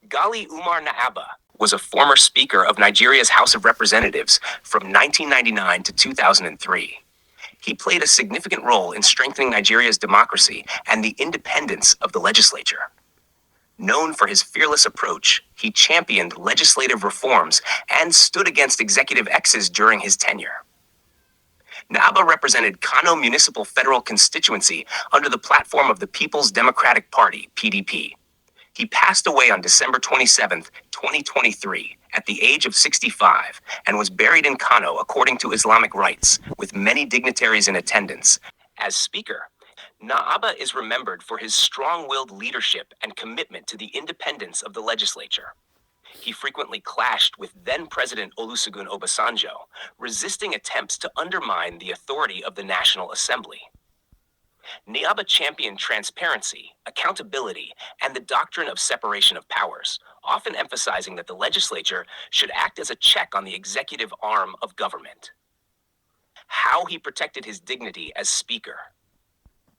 Ghali Umar Naaba was a former Speaker of Nigeria's House of Representatives from 1999 to 2003. He played a significant role in strengthening Nigeria's democracy and the independence of the legislature. Known for his fearless approach, he championed legislative reforms and stood against executive X's during his tenure. Naaba represented Kano Municipal Federal Constituency under the platform of the People's Democratic Party, PDP. He passed away on December 27, 2023, at the age of 65, and was buried in Kano according to Islamic rites, with many dignitaries in attendance. As Speaker, Naaba is remembered for his strong-willed leadership and commitment to the independence of the legislature. He frequently clashed with then-President Olusegun Obasanjo, resisting attempts to undermine the authority of the National Assembly. Naaba championed transparency, accountability, and the doctrine of separation of powers, often emphasizing that the legislature should act as a check on the executive arm of government. How he protected his dignity as Speaker.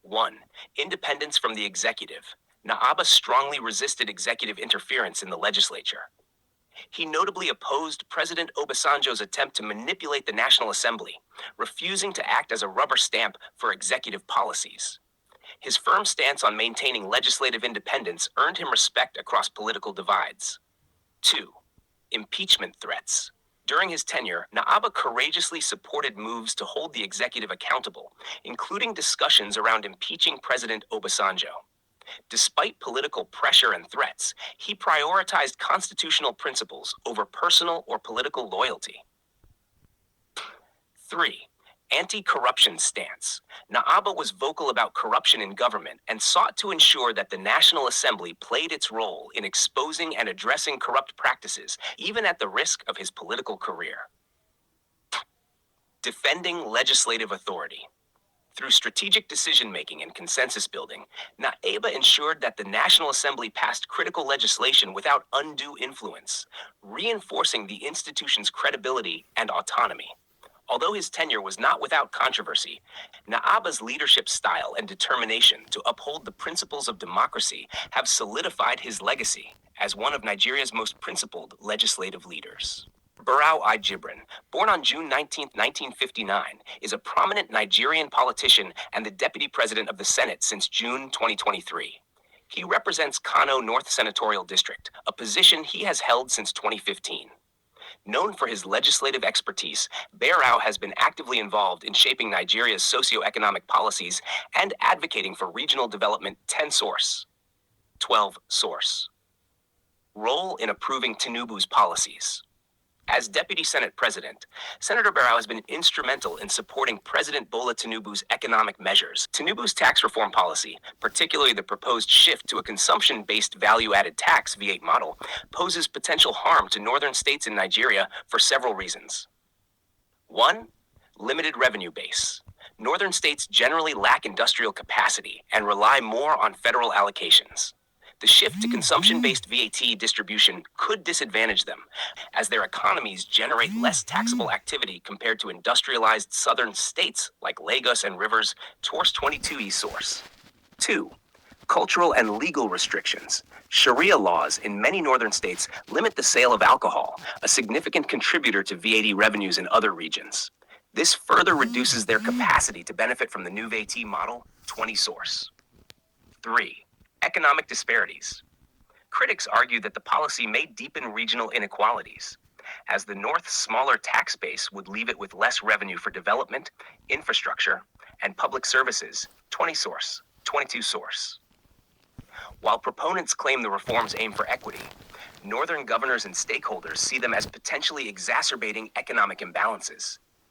1. Independence from the executive. Naaba strongly resisted executive interference in the legislature. He notably opposed President Obasanjo's attempt to manipulate the National Assembly, refusing to act as a rubber stamp for executive policies. His firm stance on maintaining legislative independence earned him respect across political divides. 2. Impeachment threats. During his tenure, Naaba courageously supported moves to hold the executive accountable, including discussions around impeaching President Obasanjo. Despite political pressure and threats, he prioritized constitutional principles over personal or political loyalty. 3. Anti-corruption stance. Naaba was vocal about corruption in government and sought to ensure that the National Assembly played its role in exposing and addressing corrupt practices, even at the risk of his political career. Defending legislative authority. Through strategic decision-making and consensus building, Naaba ensured that the National Assembly passed critical legislation without undue influence, reinforcing the institution's credibility and autonomy. Although his tenure was not without controversy, Naaba's leadership style and determination to uphold the principles of democracy have solidified his legacy as one of Nigeria's most principled legislative leaders. Barau I. Jibrin, born on June 19, 1959, is a prominent Nigerian politician and the Deputy President of the Senate since June 2023. He represents Kano North Senatorial District, a position he has held since 2015. Known for his legislative expertise, Barau has been actively involved in shaping Nigeria's socio-economic policies and advocating for regional development. 10 source. 12 source. Role in approving Tinubu's policies. As Deputy Senate President, Senator Barau has been instrumental in supporting President Bola Tinubu's economic measures. Tinubu's tax reform policy, particularly the proposed shift to a consumption-based value-added tax V8 model, poses potential harm to northern states in Nigeria for several reasons. 1. Limited revenue base. Northern states generally lack industrial capacity and rely more on federal allocations. The shift to consumption-based VAT distribution could disadvantage them, as their economies generate less taxable activity compared to industrialized southern states like Lagos and Rivers. Source 22e source. 2. Cultural and legal restrictions. Sharia laws in many northern states limit the sale of alcohol, a significant contributor to VAT revenues in other regions. This further reduces their capacity to benefit from the new VAT model. 20 source. 3. Economic disparities. Critics argue that the policy may deepen regional inequalities, as the North's smaller tax base would leave it with less revenue for development, infrastructure, and public services. 20 source. 22 source. While proponents claim the reforms aim for equity, northern governors and stakeholders see them as potentially exacerbating economic imbalances.